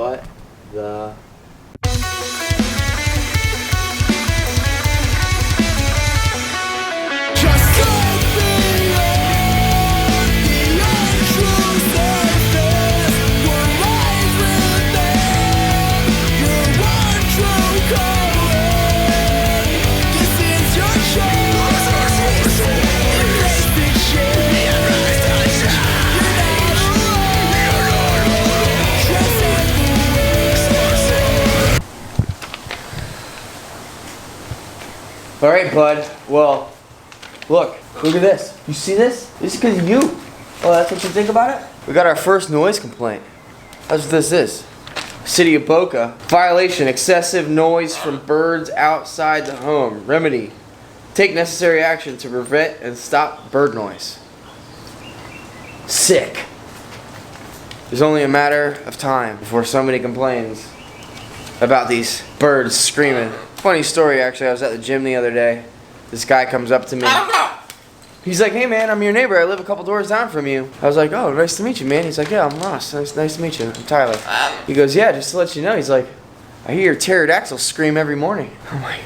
What the? All right, bud. Well, look at this. You see this? This is because of you. Oh, that's what you think about it? We got our first noise complaint. That's what this is. City of Boca. Violation, excessive noise from birds outside the home. Remedy, take necessary action to prevent and stop bird noise. Sick. There's only a matter of time before somebody complains about these birds screaming. Funny story, actually. I was at the gym the other day. This guy comes up to me. He's like, "Hey man, I'm your neighbor. I live a couple doors down from you." I was like, "Oh, nice to meet you, man." He's like, "Yeah, I'm Ross. Nice to meet you. I'm Tyler." He goes, "Yeah, just to let you know." He's like, "I hear your pterodactyl scream every morning." I'm like,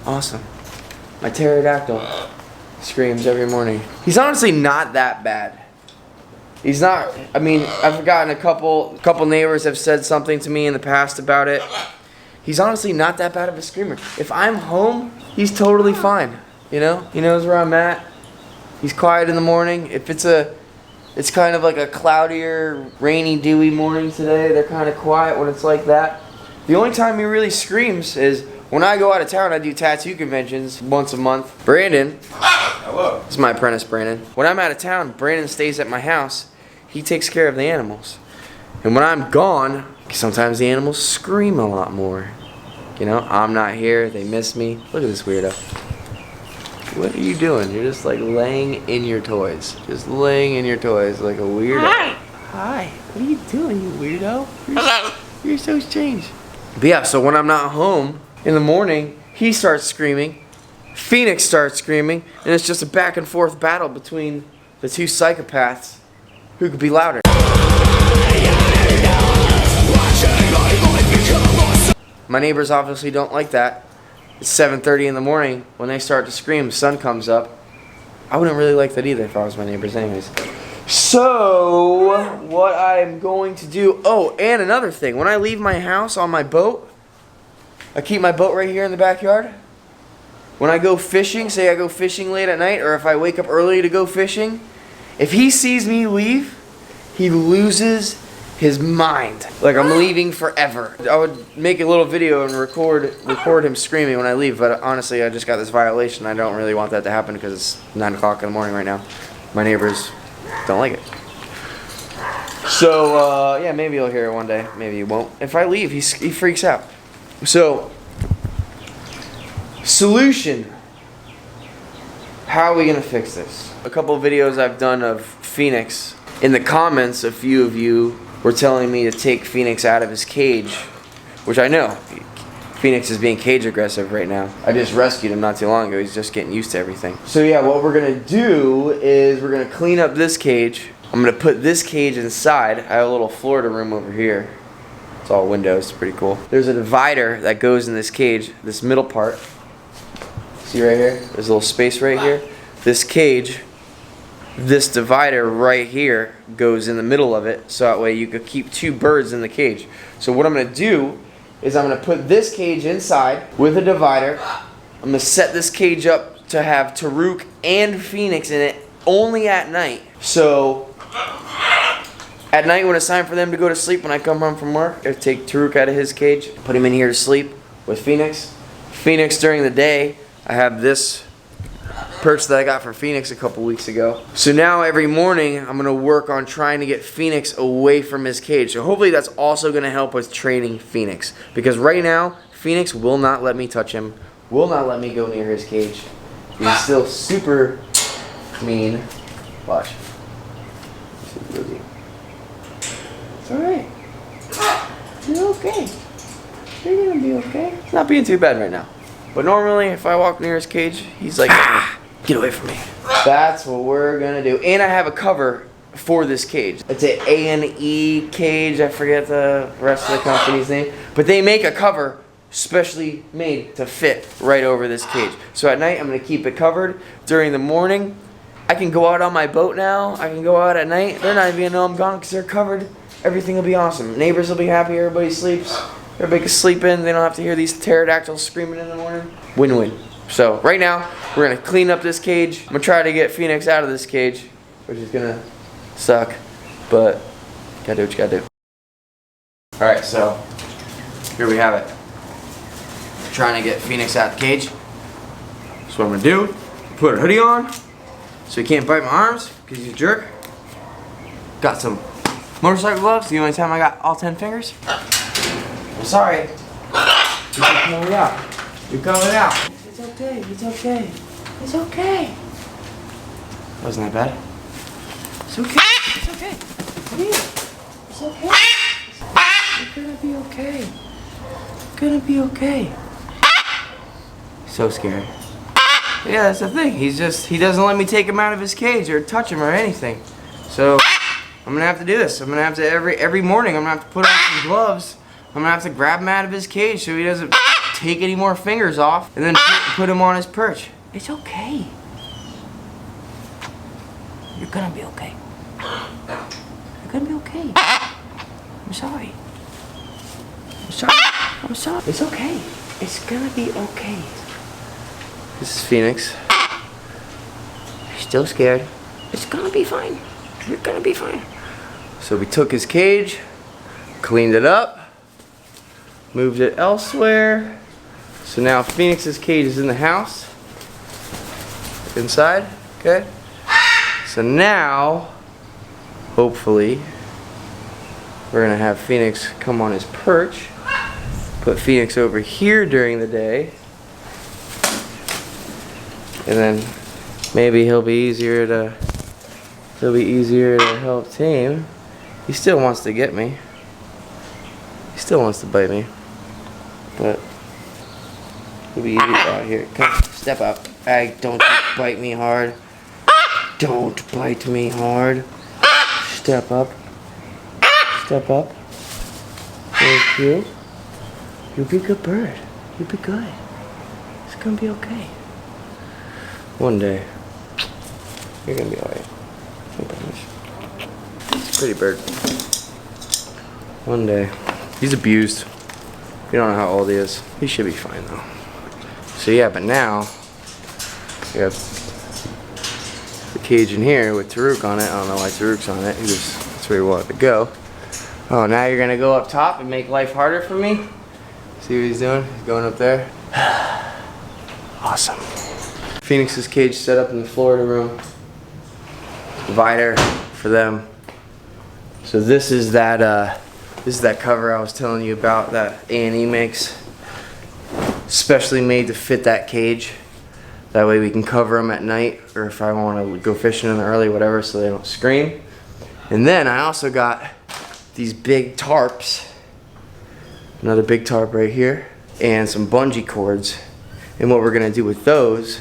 awesome. My pterodactyl screams every morning. He's honestly not that bad. He's not. I mean, I've gotten a couple neighbors have said something to me in the past about it. He's honestly not that bad of a screamer. If I'm home, he's totally fine. You know, he knows where I'm at. He's quiet in the morning. If it's kind of like a cloudier, rainy, dewy morning today, they're kind of quiet when it's like that. The only time he really screams is when I go out of town. I do tattoo conventions once a month. Brandon, hello. This is my apprentice, Brandon. When I'm out of town, Brandon stays at my house. He takes care of the animals. And when I'm gone, sometimes the animals scream a lot more. You know, I'm not here, they miss me. Look at this weirdo. What are you doing? You're just like laying in your toys. Just laying in your toys like a weirdo. Hi! Hi, what are you doing, you weirdo? You're so strange. But yeah, so when I'm not home in the morning, he starts screaming, Phoenix starts screaming, and it's just a back and forth battle between the two psychopaths. Who could be louder? My neighbors obviously don't like that. It's 7:30 in the morning when they start to scream, the sun comes up. I wouldn't really like that either if I was my neighbors anyways. So, what I'm going to do, oh, and another thing, when I leave my house on my boat, I keep my boat right here in the backyard. When I go fishing, say I go fishing late at night, or if I wake up early to go fishing, if he sees me leave, he loses his mind. Like I'm leaving forever. I would make a little video and record him screaming when I leave, but honestly, I just got this violation. I don't really want that to happen because it's 9 o'clock in the morning right now. My neighbors don't like it. So, yeah, maybe you'll hear it one day. Maybe you won't. If I leave, he freaks out. So, solution. How are we gonna fix this? A couple of videos I've done of Phoenix. In the comments, a few of you were telling me to take Phoenix out of his cage, which I know. Phoenix is being cage aggressive right now. I just rescued him not too long ago. He's just getting used to everything. So yeah, what we're gonna do is we're gonna clean up this cage. I'm gonna put this cage inside. I have a little Florida room over here. It's all windows, pretty cool. There's a divider that goes in this cage, this middle part. See right here? There's a little space right here. This cage, this divider right here goes in the middle of it, so that way you could keep two birds in the cage. So what I'm gonna do is I'm gonna put this cage inside with a divider. I'm gonna set this cage up to have Taruk and Phoenix in it only at night. So at night when it's time for them to go to sleep, when I come home from work, I take Taruk out of his cage, put him in here to sleep with Phoenix. Phoenix during the day, I have this perch that I got for Phoenix a couple weeks ago. So now every morning I'm gonna work on trying to get Phoenix away from his cage. So hopefully that's also gonna help with training Phoenix. Because right now, Phoenix will not let me touch him, will not let me go near his cage. He's still super mean. Watch. It's alright. You're okay. You're gonna be okay. It's not being too bad right now. But normally, if I walk near his cage, he's like, ah, get away from me. That's what we're gonna do. And I have a cover for this cage. It's an A&E cage. I forget the rest of the company's name. But they make a cover specially made to fit right over this cage. So at night, I'm going to keep it covered. During the morning, I can go out on my boat now. I can go out at night. They're not even going to know I'm gone because they're covered. Everything will be awesome. Neighbors will be happy. Everybody sleeps. Everybody can sleep in. They don't have to hear these pterodactyls screaming in the morning. Win-win. So right now, we're going to clean up this cage. I'm going to try to get Phoenix out of this cage, which is going to suck, but gotta do what you gotta do. Alright, so here we have it. Trying to get Phoenix out of the cage. That's what I'm gonna do. Put a hoodie on so he can't bite my arms because he's a jerk. Got some motorcycle gloves, the only time I got all 10 fingers. I'm sorry. You're coming out. You're coming out. It's okay, it's okay. It's okay. Wasn't that bad? It's okay. It's okay. Come here. It's okay. You're gonna be okay. You're gonna be okay. So scary. Yeah, that's the thing. He doesn't let me take him out of his cage or touch him or anything. So I'm gonna have to do this. I'm gonna have to every morning. I'm gonna have to put on some gloves. I'm gonna have to grab him out of his cage so he doesn't take any more fingers off, and then put him on his perch. It's okay. You're gonna be okay. You're gonna be okay. I'm sorry. I'm sorry. I'm sorry. It's okay. It's gonna be okay. This is Phoenix. He's still scared. It's gonna be fine. You're gonna be fine. So we took his cage, cleaned it up, moved it elsewhere. So now Phoenix's cage is in the house. Inside, okay? So now, hopefully, we're gonna have Phoenix come on his perch. Put Phoenix over here during the day. And then maybe he'll be easier to help tame. He still wants to get me. He still wants to bite me. But it'll be easy out here. Come, step up. Don't bite me hard. Don't bite me hard. Step up. Step up. Thank you. You'll be a good bird. You'll be good. It's gonna be okay. One day, you're gonna be alright. I promise. It's a pretty bird. One day. He's abused. You don't know how old he is. He should be fine though. So yeah, but now, we have the cage in here with Taruk on it. I don't know why Taruk's on it. That's where he wanted to go. Oh, now you're gonna go up top and make life harder for me? See what he's doing? He's going up there. Awesome. Phoenix's cage set up in the Florida room. Divider for them. So this is that cover I was telling you about that A&E makes. Specially made to fit that cage. That way we can cover them at night, or if I want to go fishing in the early, whatever, so they don't scream. And then I also got these big tarps. Another big tarp right here, and some bungee cords. And what we're gonna do with those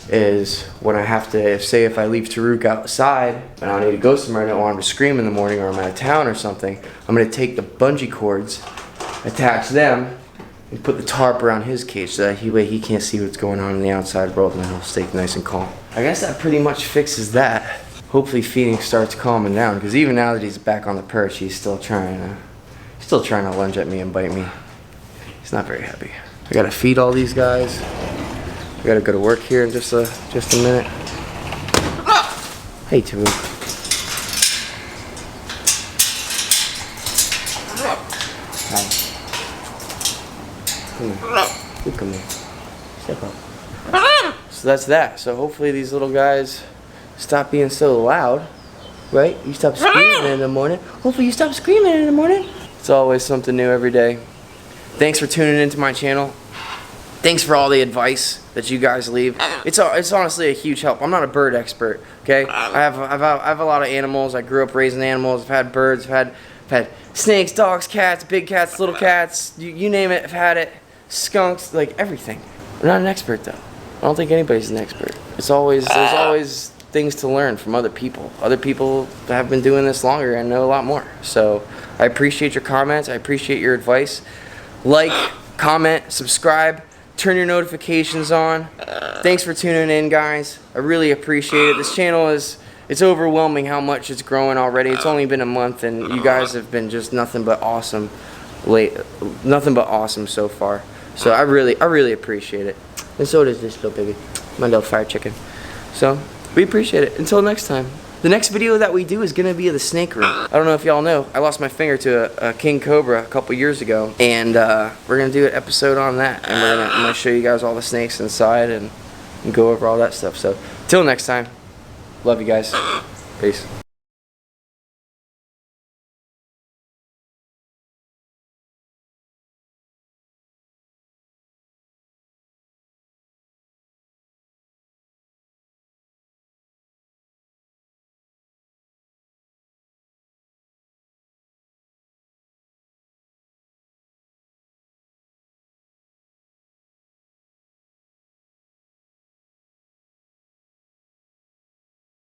is when I have to, if I leave Taruk outside and I need to go somewhere and I don't want him to scream in the morning, or I'm out of town or something, I'm gonna take the bungee cords, attach them, and put the tarp around his cage so that he can't see what's going on in the outside world, and then he'll stay nice and calm. I guess that pretty much fixes that. Hopefully Phoenix starts calming down, because even now that he's back on the perch, he's still trying to lunge at me and bite me. He's not very happy. I gotta feed all these guys. I gotta go to work here in just a minute. Hey, Taruk. Hi. Come here. You come here. Step up. So that's that. So hopefully these little guys stop being so loud. Right? You stop screaming in the morning. Hopefully you stop screaming in the morning. It's always something new every day. Thanks for tuning into my channel. Thanks for all the advice that you guys leave. It's honestly a huge help. I'm not a bird expert, okay? I have a lot of animals. I grew up raising animals. I've had birds. I've had snakes, dogs, cats, big cats, little cats. You name it, I've had it. Skunks, like everything. I'm not an expert though. I don't think anybody's an expert. There's always things to learn from other people. Other people have been doing this longer and know a lot more. So I appreciate your comments. I appreciate your advice. Like, comment, subscribe, turn your notifications on. Thanks for tuning in, guys. I really appreciate it. This channel it's overwhelming how much it's growing already. It's only been a month, and you guys have been just nothing but awesome so far. So I really appreciate it. And so does this little baby, my little fire chicken. So we appreciate it. Until next time. The next video that we do is gonna be the snake room. I don't know if y'all know, I lost my finger to a king cobra a couple years ago, and we're gonna do an episode on that, and I'm gonna show you guys all the snakes inside and go over all that stuff. So till next time, love you guys. Peace.